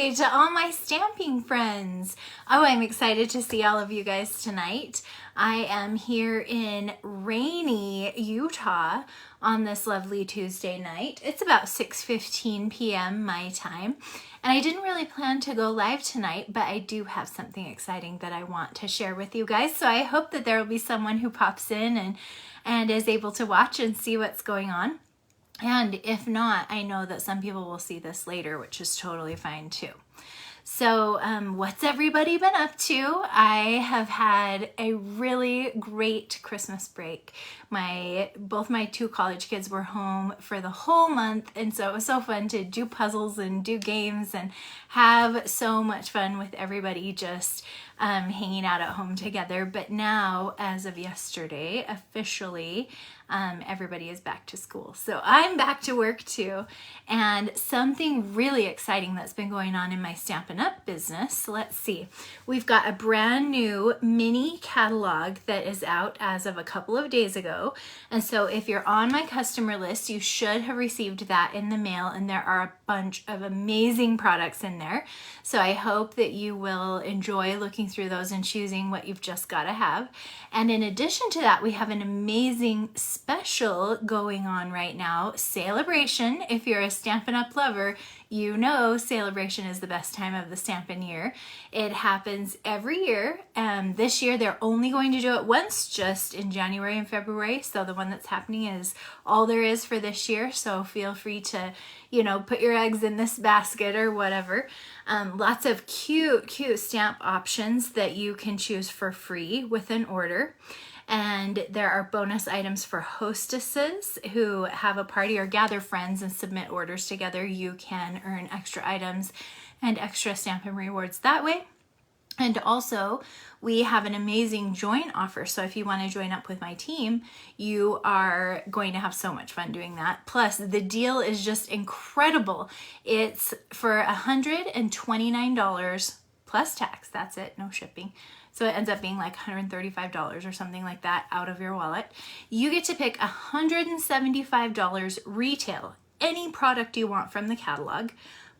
Hi to all my stamping friends. Oh, I'm excited to see all of you guys tonight. I am here in rainy Utah on this lovely Tuesday night. It's about 6:15 p.m. my time, and I didn't really plan to go live tonight, but I do have something exciting that I want to share with you guys. So I hope that there will be someone who pops in and is able to watch and see what's going on. And if not, I know that some people will see this later, which is totally fine too. So what's everybody been up to? I have had a really great Christmas break. Both my two college kids were home for the whole month, and so it was so fun to do puzzles and do games and have so much fun with everybody just hanging out at home together. But now, as of yesterday, officially, everybody is back to school. So I'm back to work too. And something really exciting that's been going on in my Stampin' Up! Business. Let's see. We've got a brand new mini catalog that is out as of a couple of days ago. And so if you're on my customer list, you should have received that in the mail, and there are a bunch of amazing products in there. So I hope that you will enjoy looking through those and choosing what you've just got to have. And in addition to that, we have an amazing special going on right now, Celebration. If you're a Stampin' Up! Lover, you know Celebration is the best time of the Stampin' year. It happens every year. This year they're only going to do it once, just in January and February. So the one that's happening is all there is for this year. So feel free to, put your eggs in this basket or whatever. Lots of cute stamp options that you can choose for free with an order. And there are bonus items for hostesses who have a party or gather friends and submit orders together. You can earn extra items and extra Stampin' Rewards that way. And also, we have an amazing join offer. So if you want to join up with my team, you are going to have so much fun doing that. Plus, the deal is just incredible. It's for $129 plus tax. That's it, no shipping. So it ends up being like $135 or something like that out of your wallet. You get to pick $175 retail, any product you want from the catalog.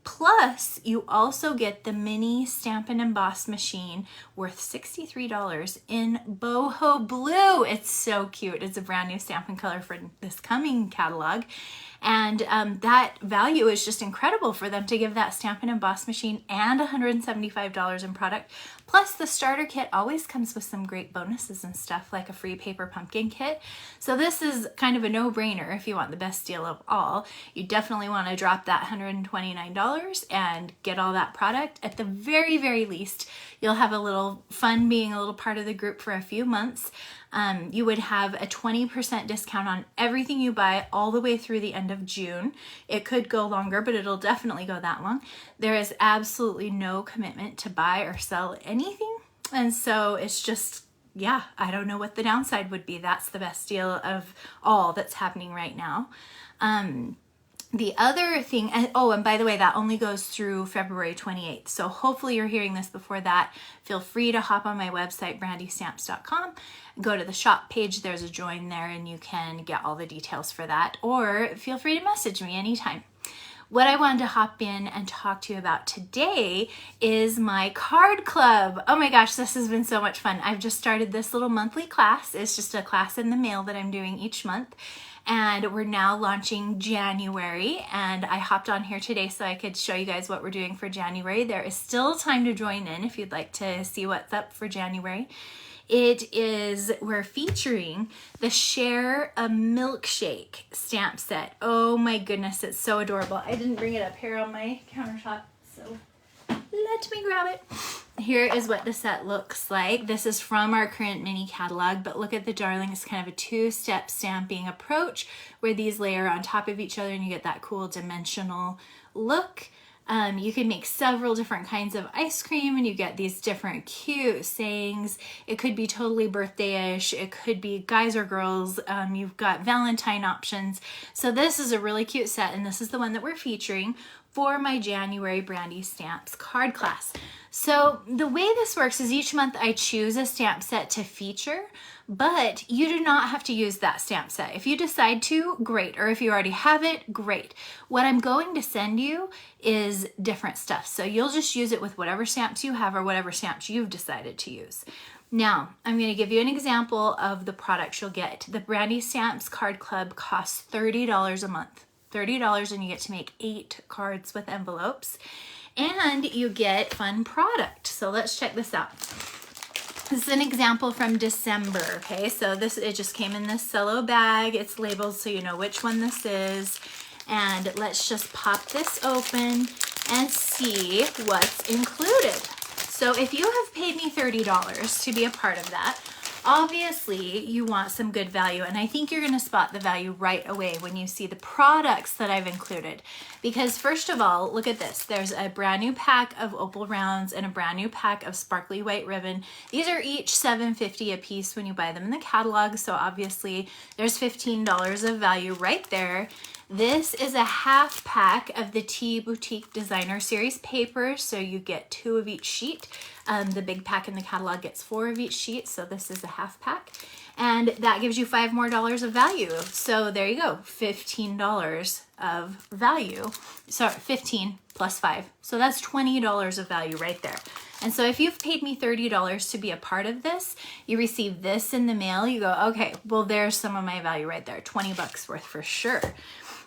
Plus, you also get the mini Stampin' Emboss machine worth $63 in boho blue. It's so cute. It's a brand new Stampin' color for this coming catalog. And that value is just incredible for them to give that Stampin' Emboss machine and $175 in product. Plus, the starter kit always comes with some great bonuses and stuff, like a free paper pumpkin kit. So this is kind of a no-brainer if you want the best deal of all. You definitely want to drop that $129 and get all that product. At the very, very least, you'll have a little fun being a little part of the group for a few months. You would have a 20% discount on everything you buy all the way through the end of June. It could go longer, but it'll definitely go that long. There is absolutely no commitment to buy or sell anything. And so it's just, I don't know what the downside would be. That's the best deal of all that's happening right now. The other thing, and by the way, that only goes through February 28th. So hopefully you're hearing this before that. Feel free to hop on my website, brandystamps.com. Go to the shop page. There's a join there, and you can get all the details for that. Or feel free to message me anytime. What I wanted to hop in and talk to you about today is my card club. Oh my gosh, this has been so much fun. I've just started this little monthly class. It's just a class in the mail that I'm doing each month. And we're now launching January, and I hopped on here today so I could show you guys what we're doing for January. There is still time to join in if you'd like to see what's up for January. We're featuring the Share a Milkshake stamp set. Oh my goodness, it's so adorable. I didn't bring it up here on my countertop, so let me grab it. Here is what the set looks like. This is from our current mini catalog, but look at the darling. It's kind of a two-step stamping approach where these layer on top of each other and you get that cool dimensional look. You can make several different kinds of ice cream and you get these different cute sayings. It could be totally birthday-ish. It could be guys or girls. You've got Valentine options. So this is a really cute set, and this is the one that we're featuring for my January Brandi Stamps card class. So the way this works is each month I choose a stamp set to feature, but you do not have to use that stamp set. If you decide to, great. Or if you already have it, great. What I'm going to send you is different stuff. So you'll just use it with whatever stamps you have or whatever stamps you've decided to use. Now, I'm going to give you an example of the products you'll get. The Brandi Stamps Card Club costs $30 a month. $30, and you get to make 8 cards with envelopes. And you get fun product. So let's check this out. This is an example from December, okay? So it just came in this cello bag. It's labeled so you know which one this is. And let's just pop this open and see what's included. So if you have paid me $30 to be a part of that, obviously you want some good value, and I think you're going to spot the value right away when you see the products that I've included. Because first of all, look at this. There's a brand new pack of opal rounds and a brand new pack of sparkly white ribbon. These are each $7.50 a piece when you buy them in the catalog, so obviously there's $15 of value right there. This is a half pack of the Tea Boutique Designer Series paper, so you get 2 of each sheet. The big pack in the catalog gets 4 of each sheet, so this is a half pack. And that gives you $5 more of value. So there you go, $15 of value. Sorry, 15 plus 5. So that's $20 of value right there. And so if you've paid me $30 to be a part of this, you receive this in the mail, you go, okay, well, there's some of my value right there, 20 bucks worth for sure.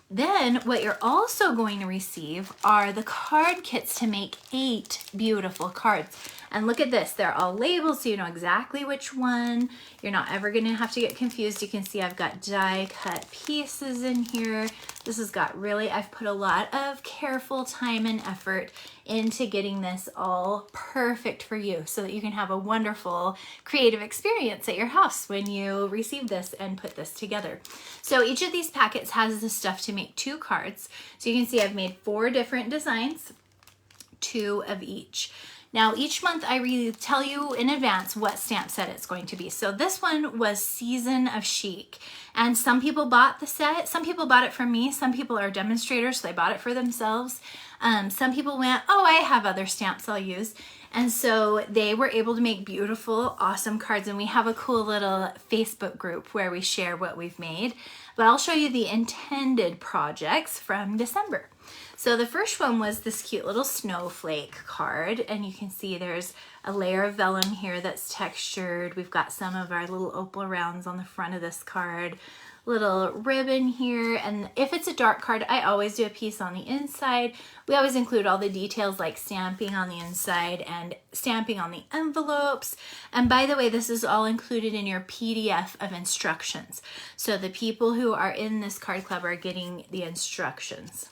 Then what you're also going to receive are the card kits to make 8 beautiful cards. And look at this, they're all labeled so you know exactly which one. You're not ever gonna have to get confused. You can see I've got die cut pieces in here. This has got really, I've put a lot of careful time and effort into getting this all perfect for you so that you can have a wonderful creative experience at your house when you receive this and put this together. So each of these packets has the stuff to make 2 cards. So you can see I've made 4 different designs, 2 of each. Now, each month I really tell you in advance what stamp set it's going to be. So this one was Season of Chic. And some people bought the set. Some people bought it from me. Some people are demonstrators, so they bought it for themselves. Some people went, oh, I have other stamps I'll use. And so they were able to make beautiful, awesome cards. And we have a cool little Facebook group where we share what we've made. But I'll show you the intended projects from December. So the first one was this cute little snowflake card, and you can see there's a layer of vellum here that's textured. We've got some of our little opal rounds on the front of this card, little ribbon here, and if it's a dark card, I always do a piece on the inside. We always include all the details like stamping on the inside and stamping on the envelopes. And by the way, this is all included in your PDF of instructions. So the people who are in this card club are getting the instructions.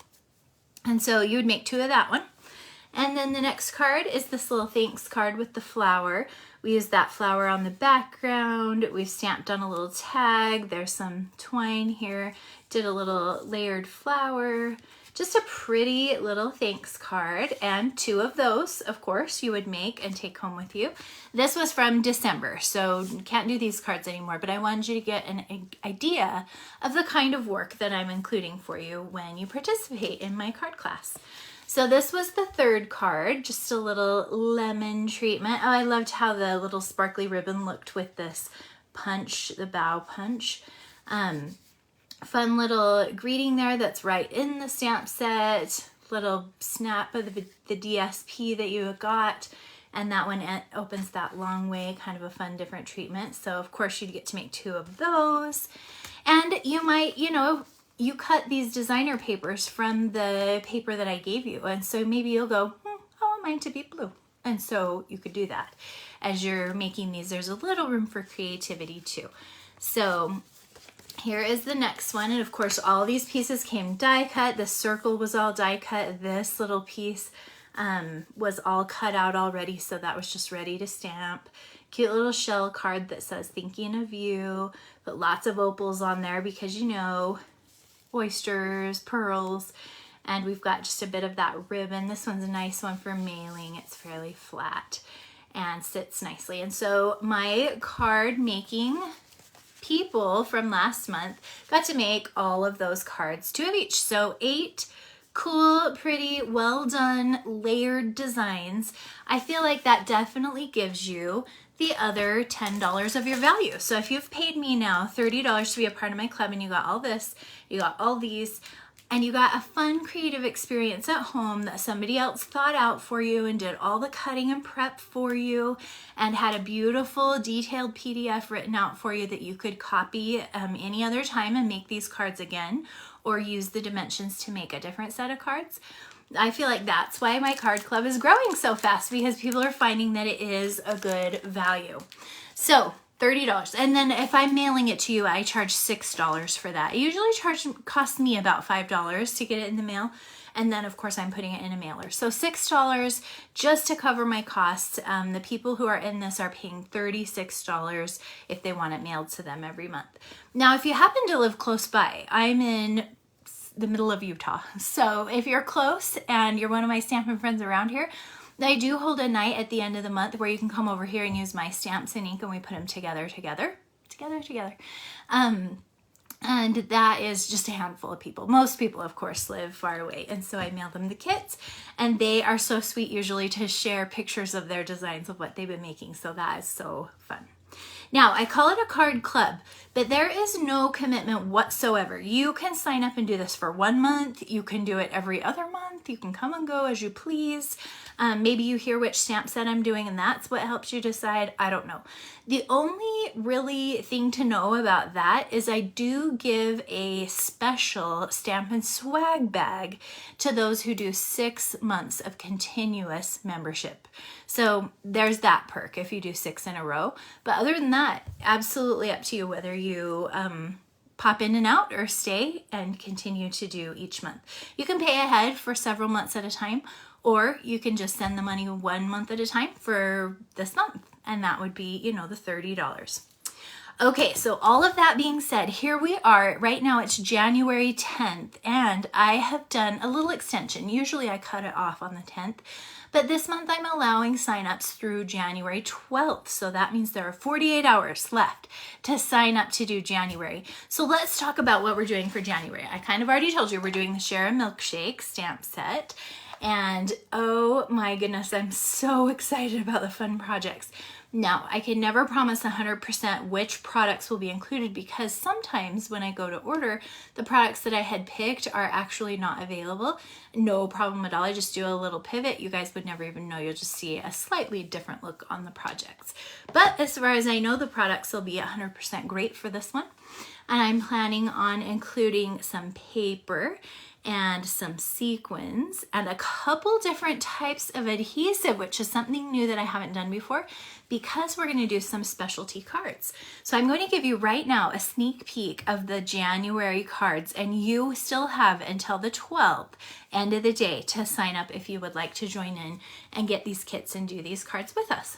And so you would make 2 of that one. And then the next card is this little thanks card with the flower. We used that flower on the background. We've stamped on a little tag. There's some twine here. Did a little layered flower. Just a pretty little thanks card. And 2 of those, of course, you would make and take home with you. This was from December, so you can't do these cards anymore, but I wanted you to get an idea of the kind of work that I'm including for you when you participate in my card class. So this was the 3rd card, just a little lemon treatment. Oh, I loved how the little sparkly ribbon looked with this punch, the bow punch. Fun little greeting there that's right in the stamp set. Little snap of the DSP that you got. And that one opens that long way, kind of a fun different treatment. So of course you'd get to make 2 of those. And you might, you cut these designer papers from the paper that I gave you. And so maybe you'll go, I want mine to be blue. And so you could do that. As you're making these, there's a little room for creativity too. So here is the next one. And of course, all these pieces came die cut. The circle was all die cut. This little piece was all cut out already. So that was just ready to stamp. Cute little shell card that says thinking of you. Put lots of opals on there because oysters, pearls, and we've got just a bit of that ribbon. This one's a nice one for mailing. It's fairly flat and sits nicely. And so my card making people from last month got to make all of those cards, 2 of each. So 8 cool, pretty, well done, layered designs, I feel like that definitely gives you the other $10 of your value. So if you've paid me now $30 to be a part of my club and you got all this, you got all these, and you got a fun creative experience at home that somebody else thought out for you and did all the cutting and prep for you and had a beautiful detailed PDF written out for you that you could copy any other time and make these cards again, or use the dimensions to make a different set of cards. I feel like that's why my card club is growing so fast, because people are finding that it is a good value. So $30. And then if I'm mailing it to you, I charge $6 for that. It usually costs me about $5 to get it in the mail. And then of course I'm putting it in a mailer. So $6 just to cover my costs. The people who are in this are paying $36 if they want it mailed to them every month. Now, if you happen to live close by, I'm in the middle of Utah. So if you're close and you're one of my stamping friends around here, I do hold a night at the end of the month where you can come over here and use my stamps and ink, and we put them together. And that is just a handful of people. Most people, of course, live far away. And so I mail them the kits, and they are so sweet usually to share pictures of their designs of what they've been making. So that is so fun. Now, I call it a card club, but there is no commitment whatsoever. You can sign up and do this for 1 month. You can do it every other month. You can come and go as you please. Maybe you hear which stamp set I'm doing and that's what helps you decide. I don't know. The only really thing to know about that is I do give a special stamp and swag bag to those who do 6 months of continuous membership. So there's that perk if you do 6 in a row. But other than that, absolutely up to you whether you pop in and out or stay and continue to do each month. You can pay ahead for several months at a time, or you can just send the money 1 month at a time for this month. And that would be, you know, the $30. Okay, so all of that being said, here we are. Right now it's January 10th, and I have done a little extension. Usually I cut it off on the 10th, but this month I'm allowing signups through January 12th. So that means there are 48 hours left to sign up to do January. So let's talk about what we're doing for January. I kind of already told you we're doing the Share a Milkshake stamp set. And oh my goodness, I'm so excited about the fun projects. Now, I can never promise 100% which products will be included, because sometimes when I go to order, the products that I had picked are actually not available. No problem at all. I just do a little pivot. You guys would never even know. You'll just see a slightly different look on the projects. But as far as I know, the products will be 100% great for this one. And I'm planning on including some paper and some sequins and a couple different types of adhesive, which is something new that I haven't done before, because we're going to do some specialty cards. So I'm going to give you right now a sneak peek of the January cards, and you still have until the 12th, end of the day, to sign up if you would like to join in and get these kits and do these cards with us.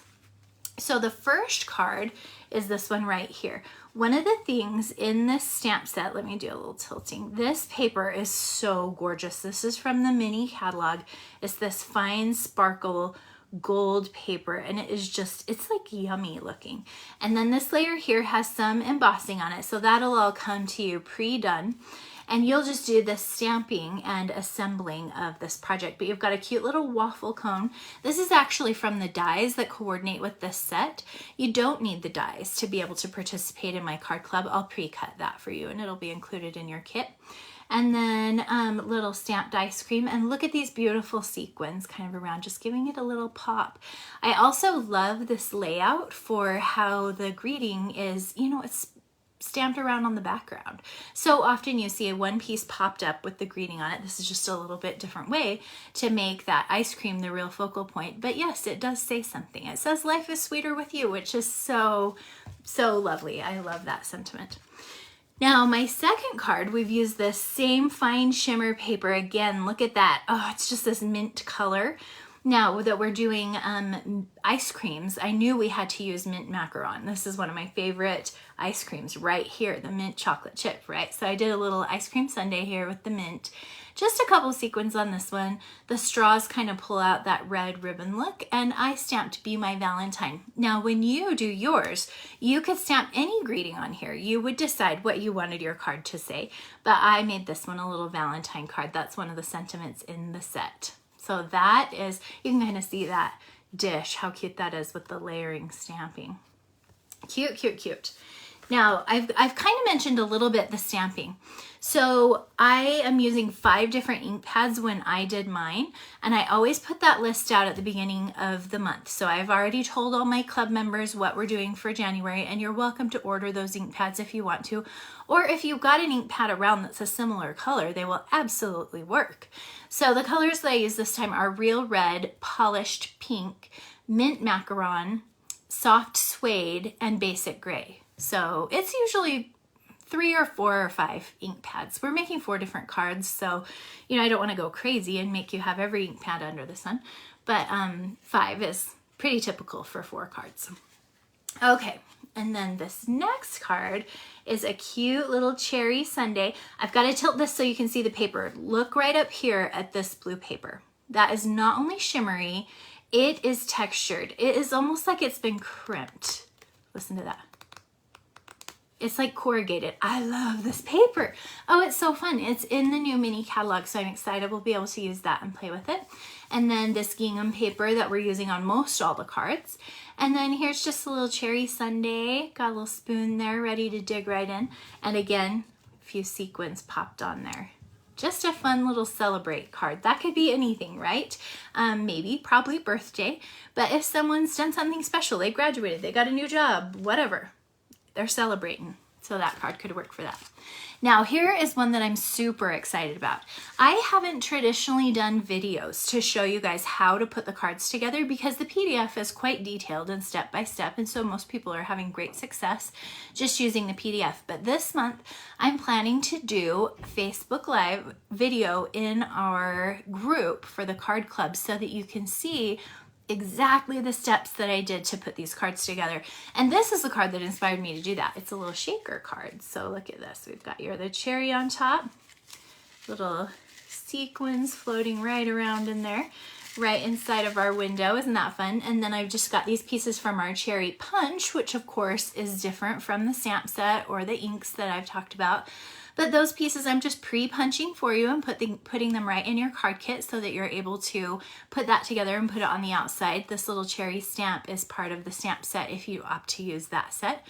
So the first card is this one right here. One of the things in this stamp set, let me do a little tilting. This paper is so gorgeous. This is from the mini catalog. It's this fine sparkle gold paper, and it is just, it's like yummy looking. And then this layer here has some embossing on it, so that'll all come to you pre-done. And you'll just do the stamping and assembling of this project. But you've got a cute little waffle cone. This is actually from the dies that coordinate with this set. You don't need the dies to be able to participate in my card club. I'll pre-cut that for you, and it'll be included in your kit. And then little stamped ice cream. And look at these beautiful sequins kind of around, just giving it a little pop. I also love this layout for how the greeting is, you know, it's stamped around on the background. So often you see a one piece popped up with the greeting on it. This is just a little bit different way to make that ice cream the real focal point. But yes, it does say something. It says life is sweeter with you, which is so, so lovely. I love that sentiment. Now, my second card, we've used this same fine shimmer paper again. Look at that. Oh, it's just this mint color. Now that we're doing ice creams, I knew we had to use mint macaron. This is one of my favorite ice creams right here, the mint chocolate chip, right? So I did a little ice cream sundae here with the mint. Just a couple sequins on this one. The straws kind of pull out that red ribbon look, and I stamped Be My Valentine. Now, when you do yours, you could stamp any greeting on here. You would decide what you wanted your card to say, but I made this one a little Valentine card. That's one of the sentiments in the set. So that is, you can kind of see that dish, how cute that is with the layering stamping. Cute, cute, cute. Now, I've kind of mentioned a little bit the stamping. So I am using 5 different ink pads when I did mine, and I always put that list out at the beginning of the month. So I've already told all my club members what we're doing for January, and you're welcome to order those ink pads if you want to. Or if you've got an ink pad around that's a similar color, they will absolutely work. So the colors that I use this time are Real Red, Polished Pink, Mint Macaron, Soft Suede, and Basic Gray. So it's usually 3 or 4 or 5 ink pads. We're making 4 different cards, so I don't want to go crazy and make you have every ink pad under the sun, but 5 is pretty typical for 4 cards. Okay, and then this next card is a cute little cherry sundae. I've got to tilt this so you can see the paper. Look right up here at this blue paper. That is not only shimmery, it is textured. It is almost like it's been crimped. Listen to that. It's like corrugated. I love this paper. Oh, it's so fun. It's in the new mini catalog, so I'm excited we'll be able to use that and play with it. And then this gingham paper that we're using on most all the cards. And then here's just a little cherry sundae. Got a little spoon there ready to dig right in. And again, a few sequins popped on there. Just a fun little celebrate card. That could be anything, right? Maybe, probably birthday. But if someone's done something special, they graduated, they got a new job, whatever, they're celebrating. So that card could work for that. Now here is one that I'm super excited about. I haven't traditionally done videos to show you guys how to put the cards together because the PDF is quite detailed and step by step, and so most people are having great success just using the PDF. But this month I'm planning to do Facebook Live video in our group for the card club so that you can see exactly the steps that I did to put these cards together. And this is the card that inspired me to do that. It's a little shaker card. So look at this. We've got the cherry on top, little sequins floating right around in there, right inside of our window. Isn't that fun? And then I've just got these pieces from our cherry punch, which of course is different from the stamp set or the inks that I've talked about. But those pieces I'm just pre-punching for you and putting them right in your card kit so that you're able to put that together and put it on the outside. This little cherry stamp is part of the stamp set if you opt to use that set.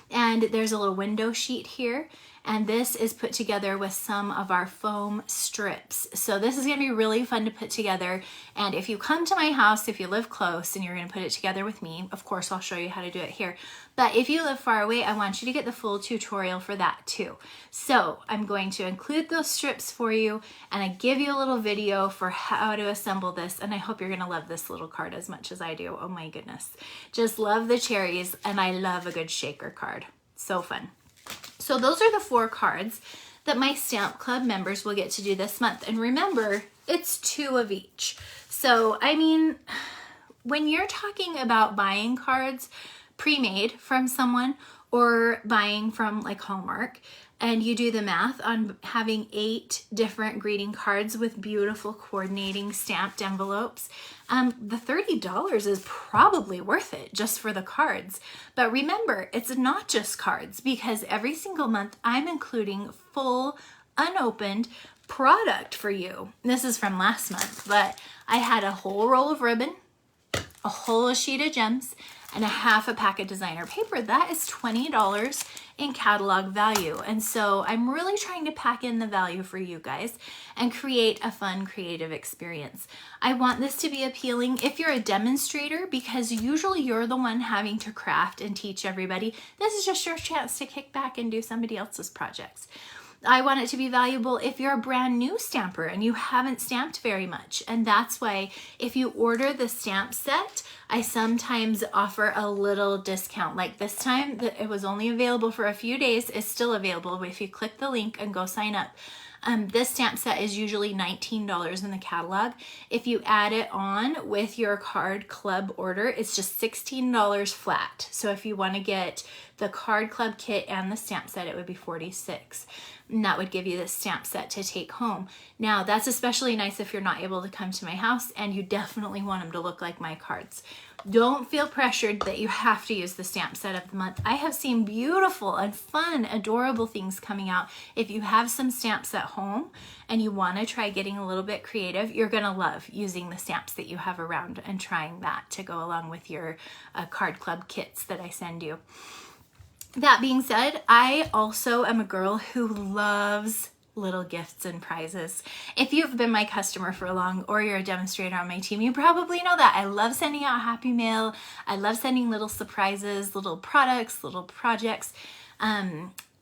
And there's a little window sheet here. And this is put together with some of our foam strips. So this is gonna be really fun to put together. And if you come to my house, if you live close and you're gonna put it together with me, of course I'll show you how to do it here. But if you live far away, I want you to get the full tutorial for that too. So I'm going to include those strips for you and I give you a little video for how to assemble this. And I hope you're gonna love this little card as much as I do. Oh my goodness. Just love the cherries and I love a good shaker card. So fun. So those are the 4 cards that my Stamp Club members will get to do this month. And remember, it's 2 of each. So, I mean, when you're talking about buying cards pre-made from someone or buying from like Hallmark, and you do the math on having 8 different greeting cards with beautiful coordinating stamped envelopes, the $30 is probably worth it just for the cards. But remember, it's not just cards because every single month I'm including full unopened product for you. This is from last month, but I had a whole roll of ribbon, a whole sheet of gems, and a half a pack of designer paper. That is $20 in catalog value. And so I'm really trying to pack in the value for you guys and create a fun, creative experience. I want this to be appealing if you're a demonstrator, because usually you're the one having to craft and teach everybody. This is just your chance to kick back and do somebody else's projects. I want it to be valuable if you're a brand new stamper and you haven't stamped very much. And that's why if you order the stamp set, I sometimes offer a little discount. Like this time, it was only available for a few days. It's still available if you click the link and go sign up. This stamp set is usually $19 in the catalog. If you add it on with your card club order, it's just $16 flat. So if you want to get the card club kit and the stamp set, it would be $46. And that would give you this stamp set to take home. Now, that's especially nice if you're not able to come to my house and you definitely want them to look like my cards. Don't feel pressured that you have to use the stamp set of the month. I have seen beautiful and fun, adorable things coming out. If you have some stamps at home and you want to try getting a little bit creative, you're going to love using the stamps that you have around and trying that to go along with your card club kits that I send you. That being said, I also am a girl who loves little gifts and prizes. If you've been my customer for long or you're a demonstrator on my team, you probably know that. I love sending out happy mail. I love sending little surprises, little products, little projects.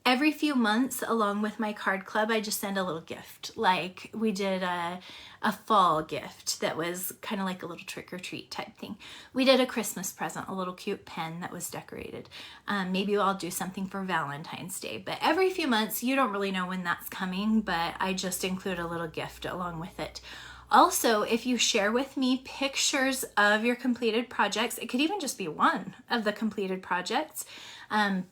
Every few months, along with my card club, I just send a little gift. Like we did a fall gift that was kind of like a little trick or treat type thing. We did a Christmas present, a little cute pen that was decorated. Maybe I'll do something for Valentine's Day. But every few months, you don't really know when that's coming, but I just include a little gift along with it. Also, if you share with me pictures of your completed projects, it could even just be one of the completed projects,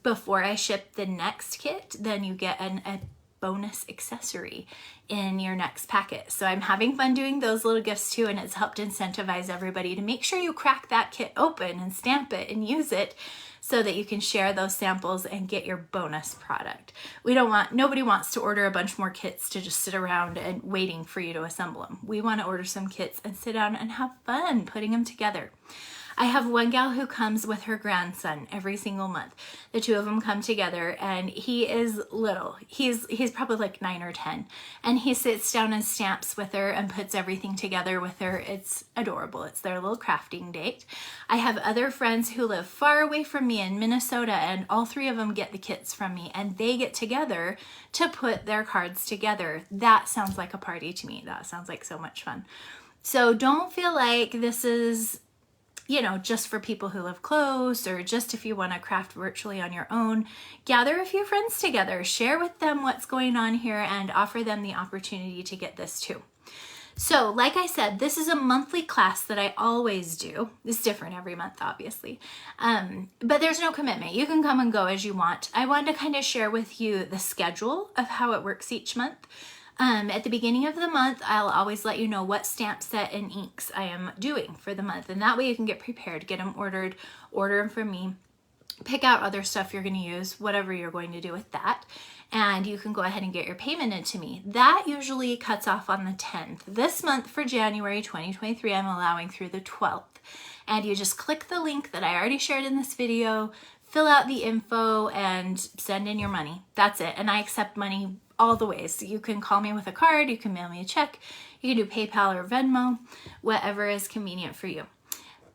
before I ship the next kit, then you get a bonus accessory in your next packet. So I'm having fun doing those little gifts too, and it's helped incentivize everybody to make sure you crack that kit open and stamp it and use it so that you can share those samples and get your bonus product. Nobody wants to order a bunch more kits to just sit around and waiting for you to assemble them. We want to order some kits and sit down and have fun putting them together. I have one gal who comes with her grandson every single month. The two of them come together, and he is little. He's probably like 9 or 10, and he sits down and stamps with her and puts everything together with her. It's adorable. It's their little crafting date. I have other friends who live far away from me in Minnesota, and all three of them get the kits from me, and they get together to put their cards together. That sounds like a party to me. That sounds like so much fun. So don't feel like this is, just for people who live close, or just if you want to craft virtually on your own. Gather a few friends together, share with them what's going on here, and offer them the opportunity to get this too. So like I said, this is a monthly class that I always do. It's different every month, obviously. But there's no commitment. You can come and go as you want. I wanted to kind of share with you the schedule of how it works each month. At the beginning of the month, I'll always let you know what stamp set and inks I am doing for the month. And that way you can get prepared, get them ordered, order them from me, pick out other stuff you're going to use, whatever you're going to do with that. And you can go ahead and get your payment into me. That usually cuts off on the 10th. This month for January 2023, I'm allowing through the 12th. And you just click the link that I already shared in this video, fill out the info, and send in your money. That's it. And I accept money all the ways. You can call me with a card, you can mail me a check, you can do PayPal or Venmo, whatever is convenient for you.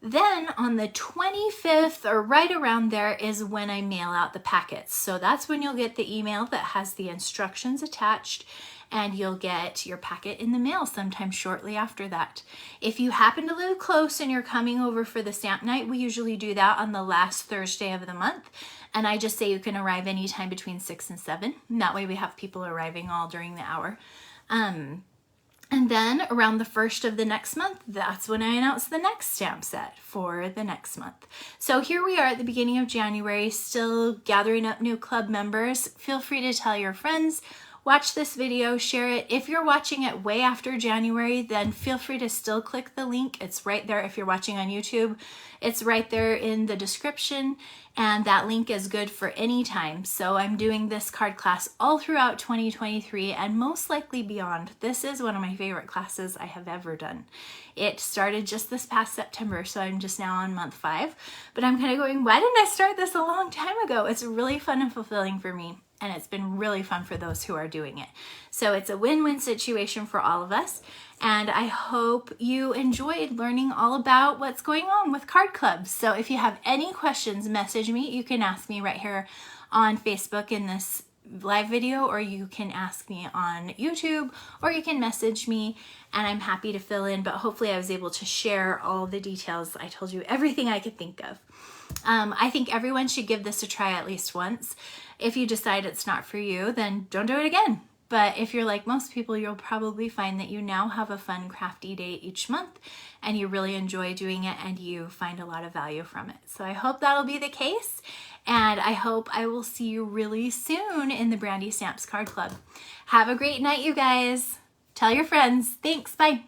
Then on the 25th or right around there is when I mail out the packets. So that's when you'll get the email that has the instructions attached, and you'll get your packet in the mail sometime shortly after that. If you happen to live close and you're coming over for the stamp night, we usually do that on the last Thursday of the month. And I just say you can arrive anytime between 6 and 7. And that way we have people arriving all during the hour. And then around the 1st of the next month, that's when I announce the next stamp set for the next month. So here we are at the beginning of January, still gathering up new club members. Feel free to tell your friends. Watch this video, share it. If you're watching it way after January, then feel free to still click the link. It's right there. If you're watching on YouTube, it's right there in the description, and that link is good for any time. So I'm doing this card class all throughout 2023 and most likely beyond. This is one of my favorite classes I have ever done. It started just this past September, so I'm just now on month 5, but I'm kind of going, why didn't I start this a long time ago? It's really fun and fulfilling for me. And it's been really fun for those who are doing it. So it's a win-win situation for all of us. And I hope you enjoyed learning all about what's going on with card clubs. So if you have any questions, message me. You can ask me right here on Facebook in this live video, or you can ask me on YouTube, or you can message me, and I'm happy to fill in. But hopefully I was able to share all the details. I told you everything I could think of. I think everyone should give this a try at least once. If you decide it's not for you, then don't do it again. But if you're like most people, you'll probably find that you now have a fun crafty day each month and you really enjoy doing it and you find a lot of value from it. So I hope that'll be the case, and I hope I will see you really soon in the Brandi Stamps Card Club. Have a great night, you guys. Tell your friends. Thanks. Bye.